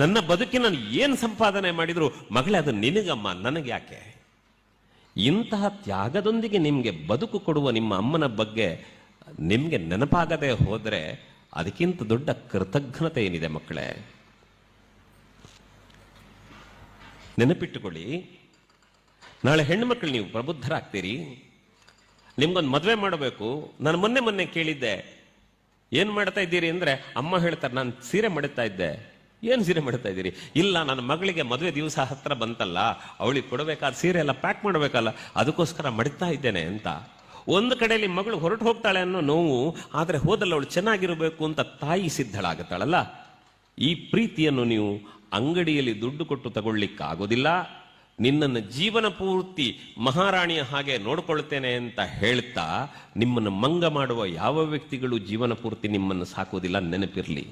ನನ್ನ ಬದುಕಿನ ಏನು ಸಂಪಾದನೆ ಮಾಡಿದ್ರು ಮಗಳೇ ಅದು ನಿನಗಮ್ಮ, ನನಗೆ ಯಾಕೆ? ಇಂತಹ ತ್ಯಾಗದೊಂದಿಗೆ ನಿಮಗೆ ಬದುಕು ಕೊಡುವ ನಿಮ್ಮ ಅಮ್ಮನ ಬಗ್ಗೆ ನಿಮಗೆ ನೆನಪಾಗದೆ ಹೋದರೆ ಅದಕ್ಕಿಂತ ದೊಡ್ಡ ಕೃತಜ್ಞತೆ ಏನಿದೆ ಮಕ್ಕಳೇ? ನೆನಪಿಟ್ಟುಕೊಳ್ಳಿ, ನಾಳೆ ಹೆಣ್ಣು ಮಕ್ಕಳು ನೀವು ಪ್ರಬುದ್ಧರಾಗ್ತೀರಿ, ನಿಮ್ಗೊಂದು ಮದುವೆ ಮಾಡಬೇಕು. ನಾನು ಮೊನ್ನೆ ಕೇಳಿದ್ದೆ, ಏನು ಮಾಡ್ತಾ ಇದ್ದೀರಿ ಅಂದರೆ ಅಮ್ಮ ಹೇಳ್ತಾರೆ, ನಾನು ಸೀರೆ ಮಾಡುತ್ತಾ ಇದ್ದೆ. ಏನು ಸೀರೆ ಮಾಡ್ತಾ ಇದ್ದೀರಿ? ಇಲ್ಲ, ನನ್ನ ಮಗಳಿಗೆ ಮದುವೆ ದಿವಸ ಹತ್ರ ಬಂತಲ್ಲ, ಅವಳಿಗೆ ಕೊಡಬೇಕಾದ ಸೀರೆ ಎಲ್ಲ ಪ್ಯಾಕ್ ಮಾಡಬೇಕಲ್ಲ, ಅದಕ್ಕೋಸ್ಕರ ಮಡಿತಾ ಇದ್ದೇನೆ ಅಂತ. ಒಂದು ಕಡೆಯಲ್ಲಿ ಮಗಳು ಹೊರಟು ಹೋಗ್ತಾಳೆ ಅನ್ನೋ ನೋವು, ಆದರೆ ಹೋದಲ್ಲ ಅವಳು ಚೆನ್ನಾಗಿರಬೇಕು ಅಂತ ತಾಯಿ ಸಿದ್ಧಳಾಗುತ್ತಾಳಲ್ಲ. ಈ ಪ್ರೀತಿಯನ್ನು ನೀವು ಅಂಗಡಿಯಲ್ಲಿ ದುಡ್ಡು ಕೊಟ್ಟು ತಗೊಳ್ಳಿಕ್ಕಾಗೋದಿಲ್ಲ. ನಿನ್ನನ್ನು ಜೀವನ ಪೂರ್ತಿ ಮಹಾರಾಣಿಯ ಹಾಗೆ ನೋಡ್ಕೊಳ್ತೇನೆ ಅಂತ ಹೇಳ್ತಾ ನಿಮ್ಮನ್ನು ಮಂಗ ಮಾಡುವ ಯಾವ ವ್ಯಕ್ತಿಗಳು ಜೀವನ ಪೂರ್ತಿ ನಿಮ್ಮನ್ನು ಸಾಕೋದಿಲ್ಲ. ನೆನಪಿರ್ಲಿ.